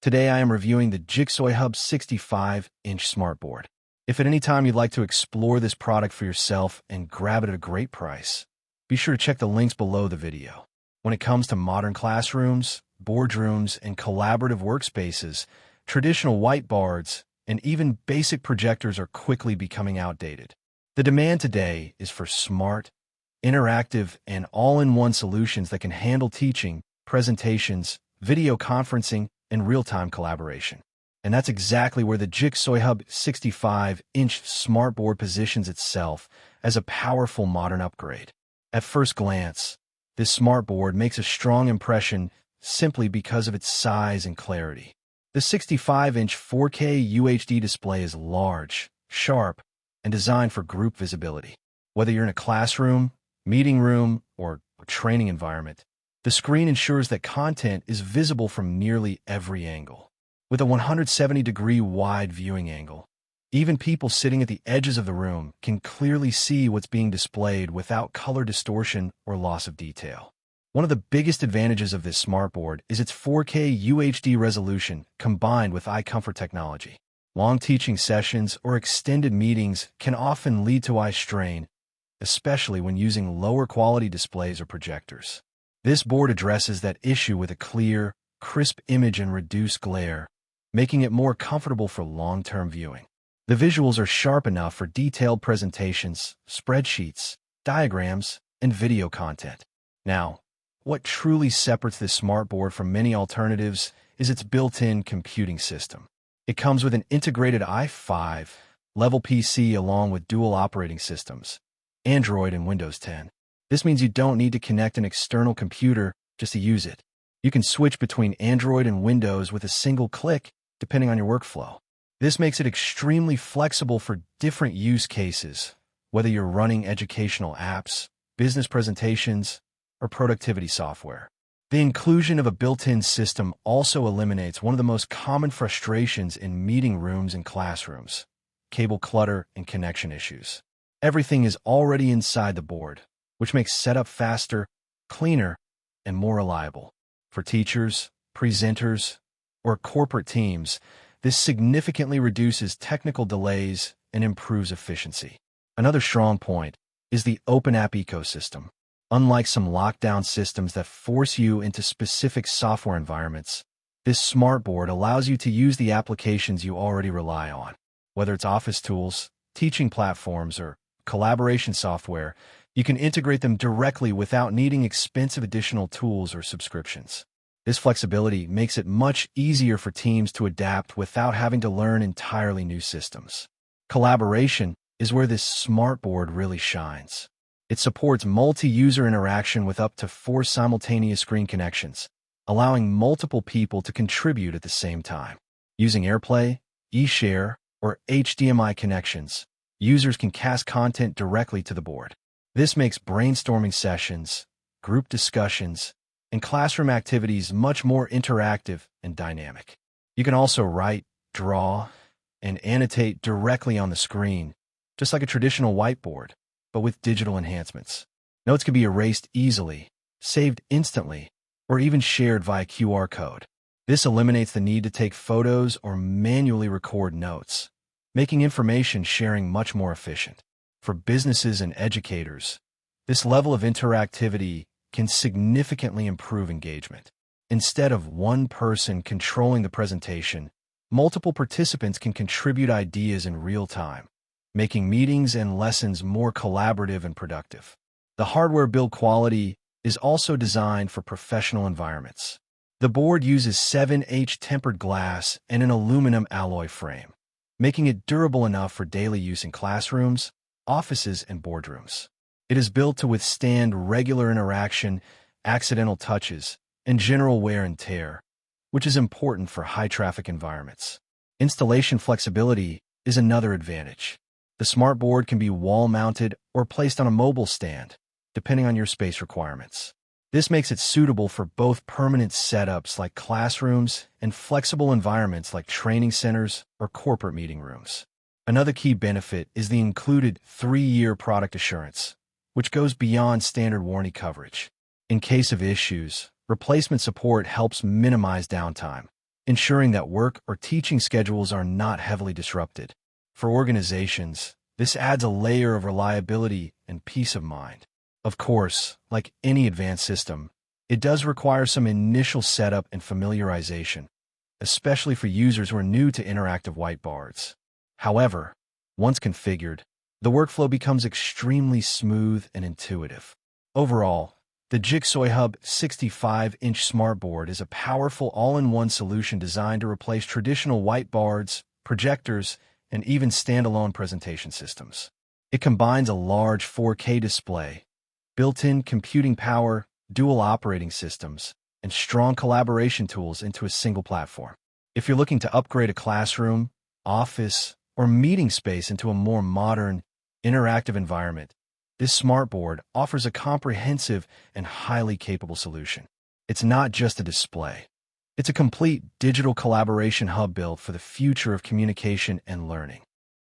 Today I am reviewing the JYXOIHUB 65-inch Smart Board. If at any time you'd like to explore this product for yourself and grab it at a great price, be sure to check the links below the video. When it comes to modern classrooms, boardrooms, and collaborative workspaces, traditional whiteboards and even basic projectors are quickly becoming outdated. The demand today is for smart, interactive, and all-in-one solutions that can handle teaching, presentations, video conferencing, and real-time collaboration. And that's exactly where the JYXOIHUB 65-inch Smart Board positions itself as a powerful modern upgrade. At first glance, this Smart Board makes a strong impression simply because of its size and clarity. The 65-inch 4K UHD display is large, sharp, and designed for group visibility. Whether you're in a classroom, meeting room, or training environment, the screen ensures that content is visible from nearly every angle. With a 170-degree wide viewing angle, even people sitting at the edges of the room can clearly see what's being displayed without color distortion or loss of detail. One of the biggest advantages of this smartboard is its 4K UHD resolution combined with eye comfort technology. Long teaching sessions or extended meetings can often lead to eye strain, especially when using lower quality displays or projectors. This board addresses that issue with a clear, crisp image and reduced glare, making it more comfortable for long-term viewing. The visuals are sharp enough for detailed presentations, spreadsheets, diagrams, and video content. Now, what truly separates this smartboard from many alternatives is its built-in computing system. It comes with an integrated i5 level PC along with dual operating systems, Android and Windows 10. This means you don't need to connect an external computer just to use it. You can switch between Android and Windows with a single click, depending on your workflow. This makes it extremely flexible for different use cases, whether you're running educational apps, business presentations, or productivity software. The inclusion of a built-in system also eliminates one of the most common frustrations in meeting rooms and classrooms: cable clutter and connection issues. Everything is already inside the board, which makes setup faster, cleaner, and more reliable. For teachers, presenters, or corporate teams, this significantly reduces technical delays and improves efficiency. Another strong point is the open app ecosystem. Unlike some lockdown systems that force you into specific software environments, this smartboard allows you to use the applications you already rely on. Whether it's office tools, teaching platforms, or collaboration software, you can integrate them directly without needing expensive additional tools or subscriptions. This flexibility makes it much easier for teams to adapt without having to learn entirely new systems. Collaboration is where this smartboard really shines. It supports multi-user interaction with up to 4 simultaneous screen connections, allowing multiple people to contribute at the same time. Using AirPlay, eShare, or HDMI connections, users can cast content directly to the board. This makes brainstorming sessions, group discussions, and classroom activities much more interactive and dynamic. You can also write, draw, and annotate directly on the screen, just like a traditional whiteboard, but with digital enhancements. Notes can be erased easily, saved instantly, or even shared via QR code. This eliminates the need to take photos or manually record notes, making information sharing much more efficient. For businesses and educators, this level of interactivity can significantly improve engagement. Instead of one person controlling the presentation, multiple participants can contribute ideas in real time, making meetings and lessons more collaborative and productive. The hardware build quality is also designed for professional environments. The board uses 7H tempered glass and an aluminum alloy frame, making it durable enough for daily use in classrooms, offices, and boardrooms. It is built to withstand regular interaction, accidental touches, and general wear and tear, which is important for high-traffic environments. Installation flexibility is another advantage. The smartboard can be wall-mounted or placed on a mobile stand, depending on your space requirements. This makes it suitable for both permanent setups like classrooms and flexible environments like training centers or corporate meeting rooms. Another key benefit is the included 3-year product assurance, which goes beyond standard warranty coverage. In case of issues, replacement support helps minimize downtime, ensuring that work or teaching schedules are not heavily disrupted. For organizations, this adds a layer of reliability and peace of mind. Of course, like any advanced system, it does require some initial setup and familiarization, especially for users who are new to interactive whiteboards. However, once configured, the workflow becomes extremely smooth and intuitive. Overall, the JYXOIHUB 65-inch Smart Board is a powerful all-in-one solution designed to replace traditional whiteboards, projectors, and even standalone presentation systems. It combines a large 4K display, built-in computing power, dual operating systems, and strong collaboration tools into a single platform. If you're looking to upgrade a classroom, office, or meeting space into a more modern, interactive environment, this smart board offers a comprehensive and highly capable solution. It's not just a display. It's a complete digital collaboration hub built for the future of communication and learning.